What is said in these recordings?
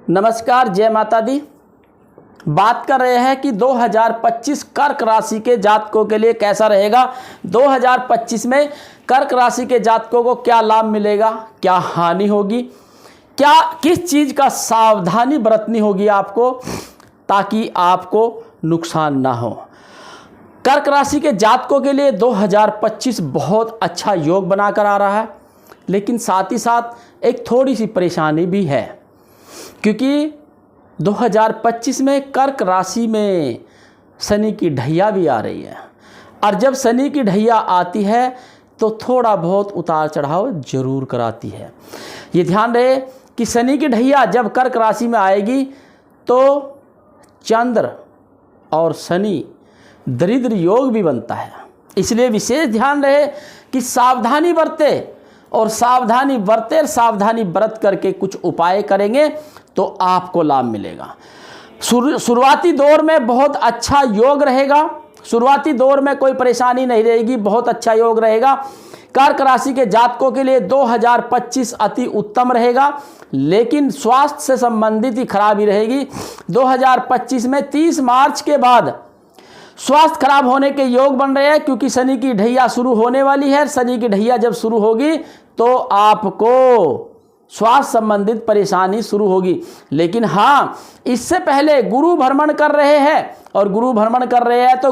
नमस्कार, जय माता दी। बात कर रहे हैं कि 2025 कर्क राशि के जातकों के लिए कैसा रहेगा। 2025 में कर्क राशि के जातकों को क्या लाभ मिलेगा, क्या हानि होगी, क्या किस चीज़ का सावधानी बरतनी होगी आपको ताकि आपको नुकसान ना हो। कर्क राशि के जातकों के लिए 2025 बहुत अच्छा योग बनाकर आ रहा है, लेकिन साथ ही साथ एक थोड़ी सी परेशानी भी है, क्योंकि 2025 में कर्क राशि में शनि की ढैया भी आ रही है। और जब शनि की ढैया आती है तो थोड़ा बहुत उतार चढ़ाव जरूर कराती है। ये ध्यान रहे कि शनि की ढैया जब कर्क राशि में आएगी तो चंद्र और शनि दरिद्र योग भी बनता है। इसलिए विशेष ध्यान रहे कि सावधानी बरते और सावधानी बरत करके कुछ उपाय करेंगे तो आपको लाभ मिलेगा। शुरुआती दौर में बहुत अच्छा योग रहेगा, शुरुआती दौर में कोई परेशानी नहीं रहेगी, बहुत अच्छा योग रहेगा। कर्क राशि के जातकों के लिए 2025 अति उत्तम रहेगा, लेकिन स्वास्थ्य से संबंधित ही खराबी रहेगी। 2025 में 30 मार्च के बाद स्वास्थ्य खराब होने के योग बन रहे हैं, क्योंकि शनि की ढैया शुरू होने वाली है। शनि की ढैया जब शुरू होगी तो आपको स्वास्थ्य संबंधित परेशानी शुरू होगी। लेकिन हाँ, इससे पहले गुरु भ्रमण कर रहे हैं, और गुरु भ्रमण कर रहे हैं तो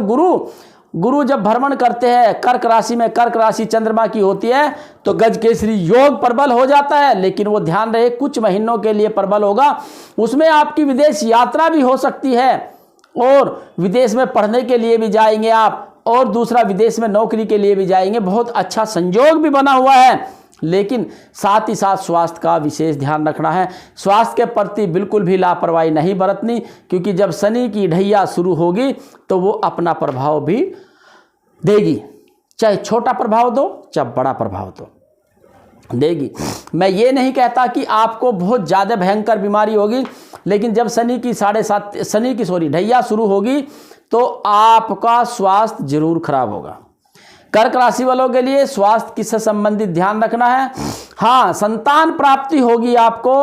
गुरु जब भ्रमण करते हैं कर्क राशि में, कर्क राशि चंद्रमा की होती है, तो गजकेसरी योग प्रबल हो जाता है। लेकिन वो ध्यान रहे कुछ महीनों के लिए प्रबल होगा, उसमें आपकी विदेश यात्रा भी हो सकती है, और विदेश में पढ़ने के लिए भी जाएंगे आप, और दूसरा विदेश में नौकरी के लिए भी जाएंगे। बहुत अच्छा संयोग भी बना हुआ है, लेकिन साथ ही साथ स्वास्थ्य का विशेष ध्यान रखना है। स्वास्थ्य के प्रति बिल्कुल भी लापरवाही नहीं बरतनी, क्योंकि जब शनि की ढैया शुरू होगी तो वो अपना प्रभाव भी देगी, चाहे छोटा प्रभाव दो चाहे बड़ा प्रभाव दो, देगी। मैं ये नहीं कहता कि आपको बहुत ज़्यादा भयंकर बीमारी होगी, लेकिन जब शनि की ढैया शुरू होगी तो आपका स्वास्थ्य जरूर खराब होगा। कर्क राशि वालों के लिए स्वास्थ्य किससे संबंधित ध्यान रखना है। हाँ, संतान प्राप्ति होगी आपको,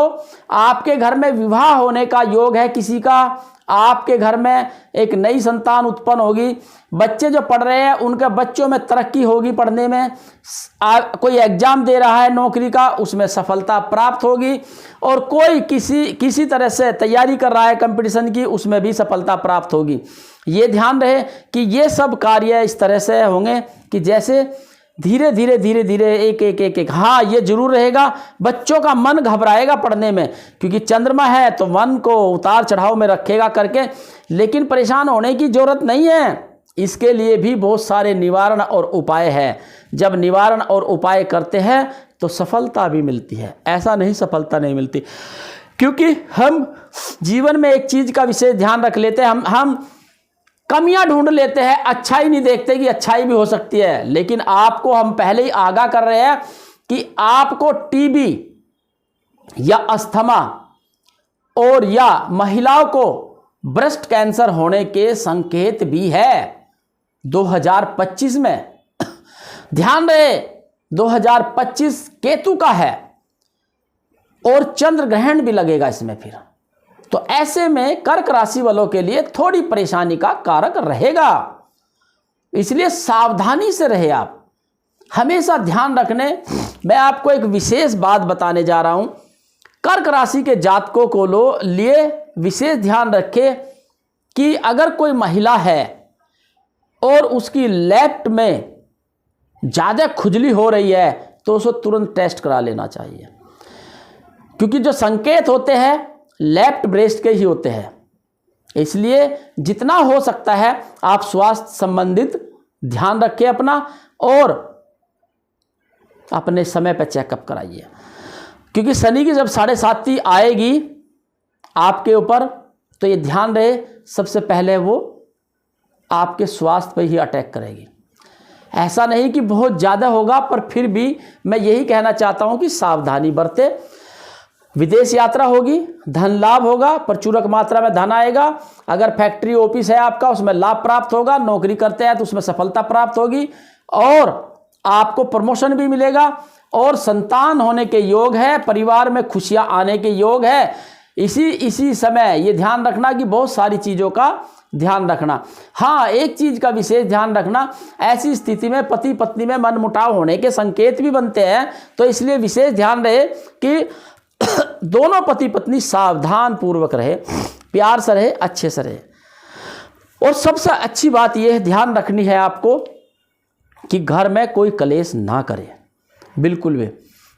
आपके घर में विवाह होने का योग है किसी का, आपके घर में एक नई संतान उत्पन्न होगी। बच्चे जो पढ़ रहे हैं उनके बच्चों में तरक्की होगी पढ़ने में। कोई एग्जाम दे रहा है नौकरी का, उसमें सफलता प्राप्त होगी, और कोई किसी तरह से तैयारी कर रहा है कंपटीशन की, उसमें भी सफलता प्राप्त होगी। ये ध्यान रहे कि ये सब कार्य इस तरह से होंगे कि जैसे धीरे धीरे एक हाँ, ये जरूर रहेगा, बच्चों का मन घबराएगा पढ़ने में, क्योंकि चंद्रमा है तो मन को उतार चढ़ाव में रखेगा करके। लेकिन परेशान होने की जरूरत नहीं है, इसके लिए भी बहुत सारे निवारण और उपाय हैं। जब निवारण और उपाय करते हैं तो सफलता भी मिलती है, ऐसा नहीं सफलता नहीं मिलती। क्योंकि हम जीवन में एक चीज़ का विशेष ध्यान रख लेते हैं, हम कमियां ढूंढ लेते हैं, अच्छाई नहीं देखते कि अच्छाई भी हो सकती है। लेकिन आपको हम पहले ही आगाह कर रहे हैं कि आपको टीबी या अस्थमा और या महिलाओं को ब्रेस्ट कैंसर होने के संकेत भी है 2025 में। ध्यान रहे 2025 केतु का है, और चंद्र ग्रहण भी लगेगा इसमें फिर, तो ऐसे में कर्क राशि वालों के लिए थोड़ी परेशानी का कारक रहेगा। इसलिए सावधानी से रहे आप, हमेशा ध्यान रखने। मैं आपको एक विशेष बात बताने जा रहा हूं, कर्क राशि के जातकों को लिए विशेष ध्यान रखे कि अगर कोई महिला है और उसकी लेफ्ट में ज़्यादा खुजली हो रही है तो उसको तुरंत टेस्ट करा लेना चाहिए, क्योंकि जो संकेत होते हैं लेफ्ट ब्रेस्ट के ही होते हैं। इसलिए जितना हो सकता है आप स्वास्थ्य संबंधित ध्यान रखें अपना, और अपने समय पर चेकअप कराइए, क्योंकि शनि की जब 7.5 आएगी आपके ऊपर तो ये ध्यान रहे सबसे पहले वो आपके स्वास्थ्य पर ही अटैक करेगी। ऐसा नहीं कि बहुत ज़्यादा होगा, पर फिर भी मैं यही कहना चाहता हूँ कि सावधानी बरते। विदेश यात्रा होगी, धन लाभ होगा, प्रचुरक मात्रा में धन आएगा। अगर फैक्ट्री ऑफिस है आपका, उसमें लाभ प्राप्त होगा। नौकरी करते हैं तो उसमें सफलता प्राप्त होगी, और आपको प्रमोशन भी मिलेगा, और संतान होने के योग है, परिवार में खुशियां आने के योग है। इसी समय ये ध्यान रखना कि बहुत सारी चीज़ों का ध्यान रखना। हाँ, एक चीज़ का विशेष ध्यान रखना, ऐसी स्थिति में पति पत्नी में मनमुटाव होने के संकेत भी बनते हैं, तो इसलिए विशेष ध्यान रहे कि दोनों पति पत्नी सावधान पूर्वक रहे, प्यार से रहे, अच्छे से रहे। और सबसे अच्छी बात यह ध्यान रखनी है आपको कि घर में कोई क्लेश ना करे, बिल्कुल भी।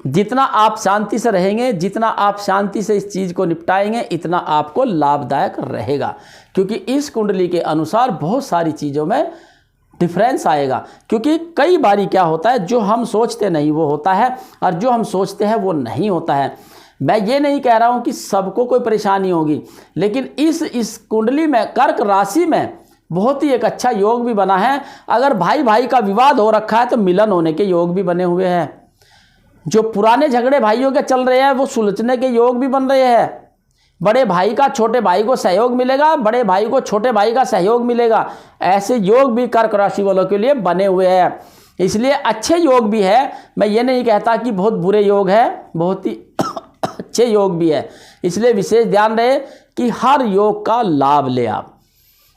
जितना आप शांति से रहेंगे, जितना आप शांति से इस चीज़ को निपटाएंगे, इतना आपको लाभदायक रहेगा, क्योंकि इस कुंडली के अनुसार बहुत सारी चीज़ों में डिफरेंस आएगा। क्योंकि कई बारी क्या होता है, जो हम सोचते नहीं वो होता है, और जो हम सोचते हैं वो नहीं होता है। मैं ये नहीं कह रहा हूँ कि सबको कोई परेशानी होगी, लेकिन इस कुंडली में कर्क राशि में बहुत ही एक अच्छा योग भी बना है। अगर भाई भाई का विवाद हो रखा है तो मिलन होने के योग भी बने हुए हैं। जो पुराने झगड़े भाइयों के चल रहे हैं वो सुलझने के योग भी बन रहे हैं। बड़े भाई का छोटे भाई को सहयोग मिलेगा, बड़े भाई को छोटे भाई का सहयोग मिलेगा। ऐसे योग भी कर्क राशि वालों के लिए बने हुए हैं, इसलिए अच्छे योग भी है। मैं ये नहीं कहता कि बहुत बुरे योग है, बहुत ही अच्छे योग भी है। इसलिए विशेष ध्यान रहे कि हर योग का लाभ ले आप।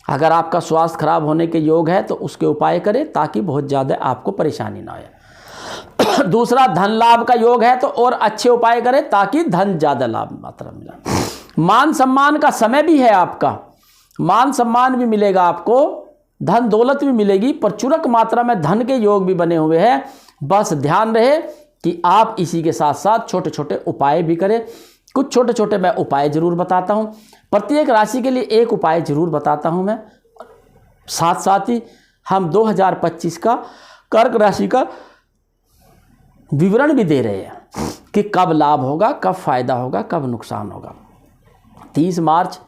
अगर आपका स्वास्थ्य खराब होने के योग है तो उसके उपाय करें, ताकि बहुत ज़्यादा आपको परेशानी ना आए। दूसरा, धन लाभ का योग है तो और अच्छे उपाय करें, ताकि धन ज़्यादा लाभ मात्रा मिला। मान सम्मान का समय भी है आपका, मान सम्मान भी मिलेगा आपको, धन दौलत भी मिलेगी, प्रचुरक मात्रा में धन के योग भी बने हुए हैं। बस ध्यान रहे कि आप इसी के साथ साथ छोटे छोटे उपाय भी करें। कुछ छोटे छोटे मैं उपाय जरूर बताता हूँ, प्रत्येक राशि के लिए एक उपाय जरूर बताता हूँ मैं। साथ साथ ही हम 2025 का कर्क राशि का विवरण भी दे रहे हैं कि कब लाभ होगा, कब फायदा होगा, कब नुकसान होगा। 30 मार्च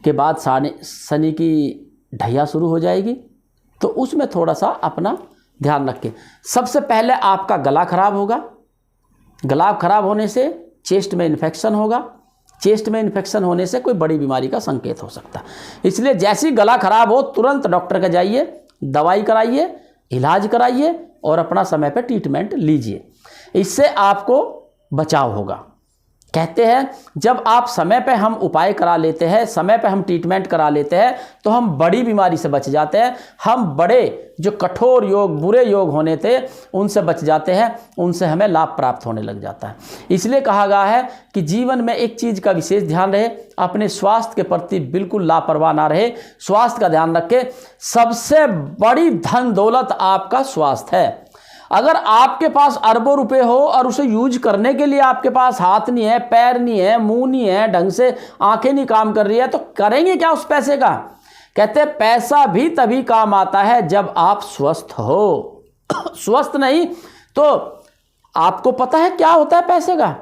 के बाद शनि की ढैया शुरू हो जाएगी, तो उसमें थोड़ा सा अपना ध्यान रखें। सबसे पहले आपका गला खराब होगा। गला खराब होने से चेस्ट में इन्फेक्शन होगा, चेस्ट में इन्फेक्शन होने से कोई बड़ी बीमारी का संकेत हो सकता है। इसलिए जैसे ही गला खराब हो तुरंत डॉक्टर के जाइए, दवाई कराइए, इलाज कराइए और अपना समय पर ट्रीटमेंट लीजिए। इससे आपको बचाव होगा। कहते हैं जब आप समय पे हम उपाय करा लेते हैं, समय पे हम ट्रीटमेंट करा लेते हैं, तो हम बड़ी बीमारी से बच जाते हैं। हम बड़े जो कठोर योग, बुरे योग होने थे, उनसे बच जाते हैं, उनसे हमें लाभ प्राप्त होने लग जाता है। इसलिए कहा गया है कि जीवन में एक चीज़ का विशेष ध्यान रहे, अपने स्वास्थ्य के प्रति बिल्कुल लापरवाह ना रहे, स्वास्थ्य का ध्यान रखें। सबसे बड़ी धन दौलत आपका स्वास्थ्य है। अगर आपके पास अरबों रुपए हो और उसे यूज करने के लिए आपके पास हाथ नहीं है, पैर नहीं है, मुंह नहीं है, ढंग से आंखें नहीं काम कर रही है, तो करेंगे क्या उस पैसे का? कहते हैं पैसा भी तभी काम आता है जब आप स्वस्थ हो। स्वस्थ नहीं तो आपको पता है क्या होता है पैसे का?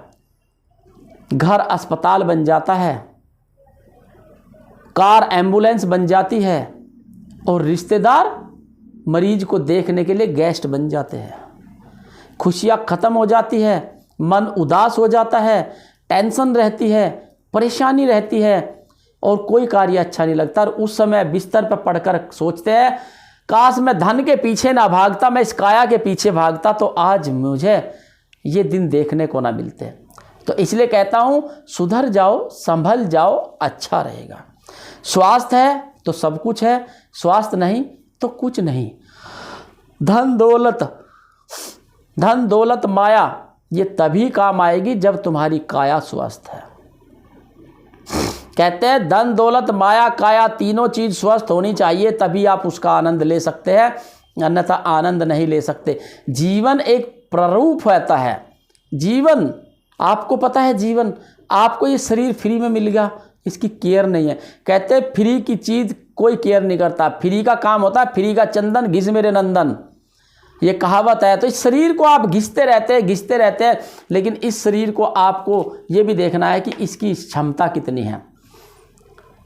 घर अस्पताल बन जाता है, कार एम्बुलेंस बन जाती है, और रिश्तेदार मरीज को देखने के लिए गेस्ट बन जाते हैं। खुशियां खत्म हो जाती है, मन उदास हो जाता है, टेंशन रहती है, परेशानी रहती है, और कोई कार्य अच्छा नहीं लगता। और उस समय बिस्तर पर पड़कर सोचते हैं काश मैं धन के पीछे ना भागता, मैं इस काया के पीछे भागता, तो आज मुझे ये दिन देखने को ना मिलते। तो इसलिए कहता हूँ सुधर जाओ, संभल जाओ, अच्छा रहेगा। स्वास्थ्य है तो सब कुछ है, स्वास्थ्य नहीं तो कुछ नहीं। धन दौलत माया ये तभी काम आएगी जब तुम्हारी काया स्वस्थ है। कहते हैं धन दौलत माया काया तीनों चीज स्वस्थ होनी चाहिए, तभी आप उसका आनंद ले सकते हैं, अन्यथा आनंद नहीं ले सकते। जीवन एक प्रारूप रहता है। जीवन आपको पता है, जीवन आपको ये शरीर फ्री में मिल गया, इसकी केयर नहीं है। कहते हैं फ्री की चीज़ कोई केयर नहीं करता। फ्री का काम होता है फ्री का चंदन घिस मेरे नंदन, ये कहावत है। तो इस शरीर को आप घिसते रहते हैं, लेकिन इस शरीर को आपको ये भी देखना है कि इसकी क्षमता कितनी है,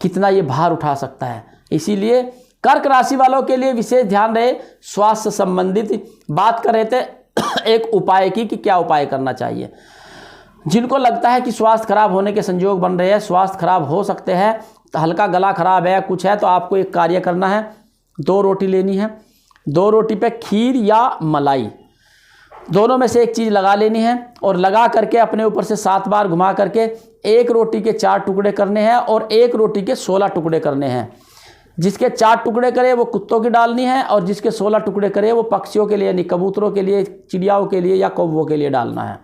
कितना ये भार उठा सकता है। इसीलिए कर्क राशि वालों के लिए विशेष ध्यान रहे। स्वास्थ्य संबंधित बात कर रहे थे एक उपाय की कि क्या उपाय करना चाहिए। जिनको लगता है कि स्वास्थ्य खराब होने के संयोग बन रहे हैं, स्वास्थ्य खराब हो सकते हैं, तो हल्का गला खराब है, कुछ है, तो आपको एक कार्य करना है। 2 रोटी लेनी है, 2 रोटी पे खीर या मलाई, दोनों में से एक चीज़ लगा लेनी है, और लगा करके अपने ऊपर से 7 बार घुमा करके एक रोटी के 4 टुकड़े करने हैं और एक रोटी के 16 टुकड़े करने हैं। जिसके 4 टुकड़े करे वो कुत्तों की डालनी है और जिसके 16 टुकड़े करे वो पक्षियों के लिए, यानी कबूतरों के लिए, चिड़ियाओं के लिए या कौवों के लिए डालना है।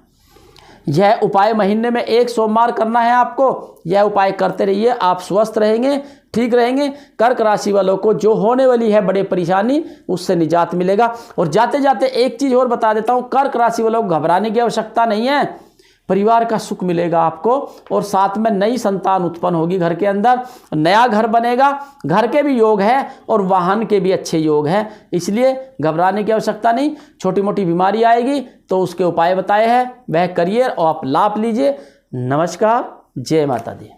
यह उपाय महीने में 1 सोमवार करना है आपको। यह उपाय करते रहिए, आप स्वस्थ रहेंगे, ठीक रहेंगे। कर्क राशि वालों को जो होने वाली है बड़े परेशानी, उससे निजात मिलेगा। और जाते जाते एक चीज़ और बता देता हूँ, कर्क राशि वालों को घबराने की आवश्यकता नहीं है। परिवार का सुख मिलेगा आपको और साथ में नई संतान उत्पन्न होगी घर के अंदर, नया घर बनेगा, घर के भी योग है और वाहन के भी अच्छे योग हैं। इसलिए घबराने की आवश्यकता नहीं। छोटी मोटी बीमारी आएगी तो उसके उपाय बताए हैं, वह करिए और आप लाभ लीजिए। नमस्कार, जय माता दी।